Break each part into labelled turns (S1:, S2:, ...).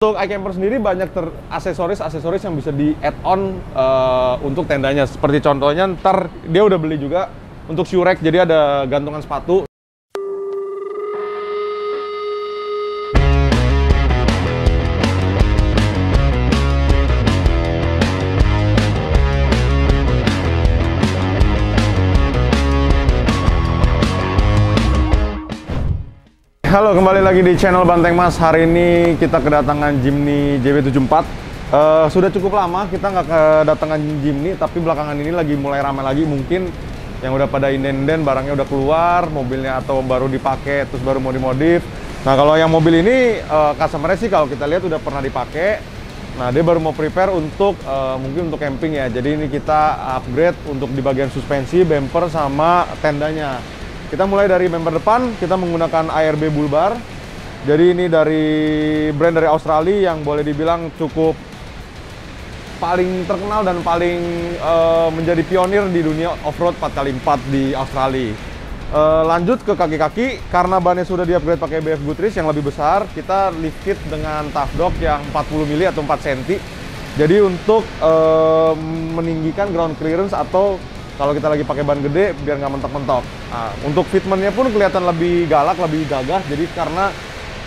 S1: Untuk iCamper sendiri banyak aksesoris yang bisa di add on untuk tendanya. Seperti contohnya ntar dia udah beli juga untuk shoe rack, jadi ada gantungan sepatu. Halo, kembali lagi di channel Banteng Mas. Hari ini kita kedatangan Jimny JB74. Sudah cukup lama kita nggak kedatangan Jimny, tapi belakangan ini lagi mulai ramai lagi. Mungkin yang udah pada inden-inden, barangnya udah keluar, mobilnya atau baru dipakai, terus baru mau dimodif. Nah, kalau yang mobil ini, customer-nya sih kalau kita lihat udah pernah dipakai. Nah, dia baru mau prepare untuk, mungkin untuk camping ya. Jadi ini kita upgrade untuk di bagian suspensi, bumper, sama tendanya. Kita mulai dari bumper depan, kita menggunakan ARB Bull Bar. Jadi ini dari brand dari Australia yang boleh dibilang cukup paling terkenal dan paling menjadi pionir di dunia off-road 4x4 di Australia. Lanjut ke kaki-kaki, karena bannya sudah di-upgrade pakai BF Goodrich yang lebih besar, kita lift kit dengan tough dog yang 40 mili atau 4 cm. Jadi untuk meninggikan ground clearance atau kalau kita lagi pakai ban gede biar nggak mentok-mentok. Nah, untuk fitmentnya pun kelihatan lebih galak, lebih gagah. Jadi karena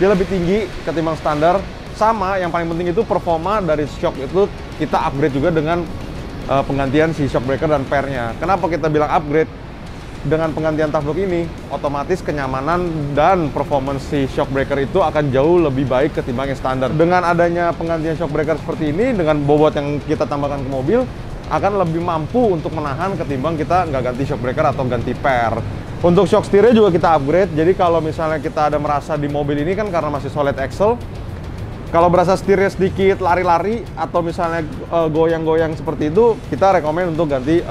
S1: dia lebih tinggi ketimbang standar. Sama yang paling penting itu performa dari shock itu kita upgrade juga dengan penggantian si shock breaker dan pairnya. Kenapa kita bilang upgrade? Dengan penggantian tough dog ini, otomatis kenyamanan dan performance si shock breaker itu akan jauh lebih baik ketimbang yang standar. Dengan adanya penggantian shock breaker seperti ini, dengan bobot yang kita tambahkan ke mobil, akan lebih mampu untuk menahan ketimbang kita nggak ganti shock breaker atau ganti pair. Untuk shock setirnya juga kita upgrade. Jadi kalau misalnya kita ada merasa di mobil ini kan karena masih solid axle, kalau berasa setirnya sedikit lari-lari atau misalnya goyang-goyang seperti itu, kita rekomen untuk ganti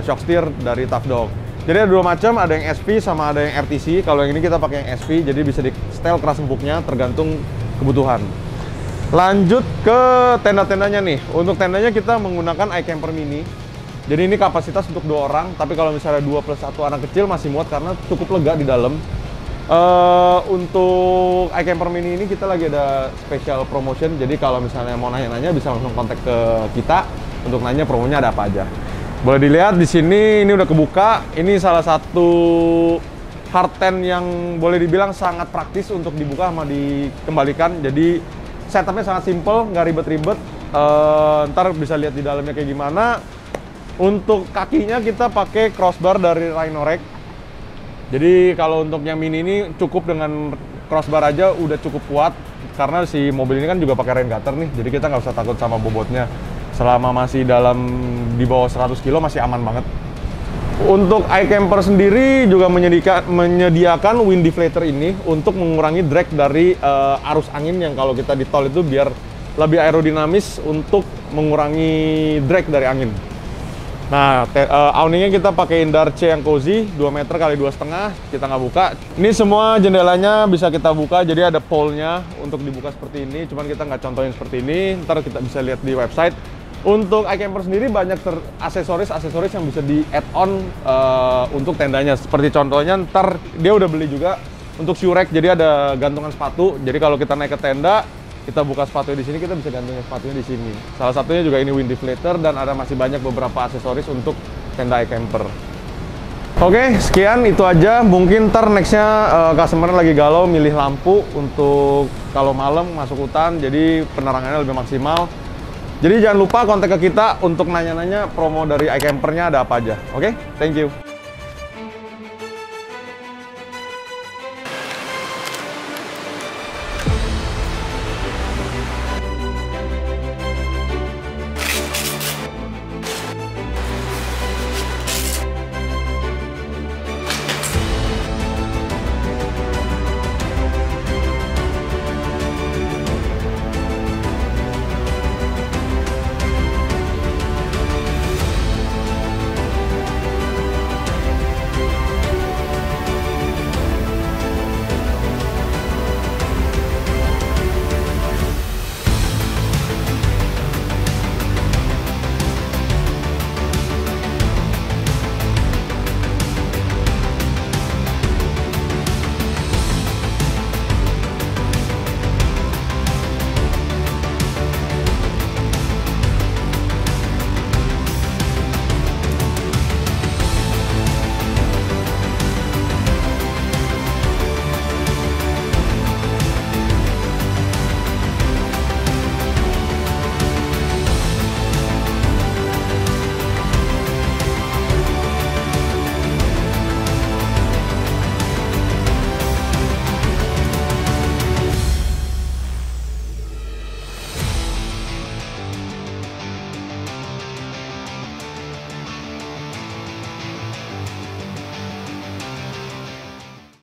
S1: shock setir dari Tough Dog. Jadi ada dua macam, ada yang SP sama ada yang RTC. Kalau yang ini kita pakai yang SP, jadi bisa di setel keras empuknya tergantung kebutuhan. Lanjut ke tenda-tendanya nih. Untuk tendanya kita menggunakan iCamper Mini. Jadi ini kapasitas untuk 2 orang, tapi kalau misalnya 2 plus 1 anak kecil masih muat karena cukup lega di dalam. Untuk iCamper Mini ini kita lagi ada special promotion. Jadi kalau misalnya mau nanya-nanya bisa langsung kontak ke kita untuk nanya promonya ada apa aja. Boleh dilihat di sini, ini udah kebuka. Ini salah satu hardten yang boleh dibilang sangat praktis untuk dibuka sama dikembalikan. Jadi setupnya sangat simple, nggak ribet-ribet. Ntar bisa lihat di dalamnya kayak gimana. Untuk kakinya kita pakai crossbar dari Rhino-Rack. Jadi kalau untuk yang mini ini cukup dengan crossbar aja udah cukup kuat. Karena si mobil ini kan juga pakai rain gutter nih. Jadi kita nggak usah takut sama bobotnya. Selama masih di bawah 100 kilo masih aman banget. Untuk iCamper sendiri juga menyediakan wind deflator ini untuk mengurangi drag dari arus angin yang kalau kita di tol itu biar lebih aerodinamis untuk mengurangi drag dari angin. Nah, awningnya kita pakai Indar C yang cozy 2 meter kali 2,5, kita nggak buka. Ini semua jendelanya bisa kita buka, jadi ada pole-nya untuk dibuka seperti ini. Cuman kita nggak contohin seperti ini, ntar kita bisa lihat di website. Untuk iCamper sendiri banyak aksesoris yang bisa di add on untuk tendanya. Seperti contohnya ntar dia udah beli juga untuk shoe rack, jadi ada gantungan sepatu. Jadi kalau kita naik ke tenda, kita buka sepatunya di sini, kita bisa gantungin sepatunya di sini. Salah satunya juga ini wind deflator dan ada masih banyak beberapa aksesoris untuk tenda iCamper. Oke, sekian itu aja. Mungkin ntar nextnya customer lagi galau milih lampu untuk kalau malam masuk hutan, jadi penerangannya lebih maksimal. Jadi jangan lupa kontak ke kita untuk nanya-nanya promo dari iCamper-nya ada apa aja. Oke, thank you.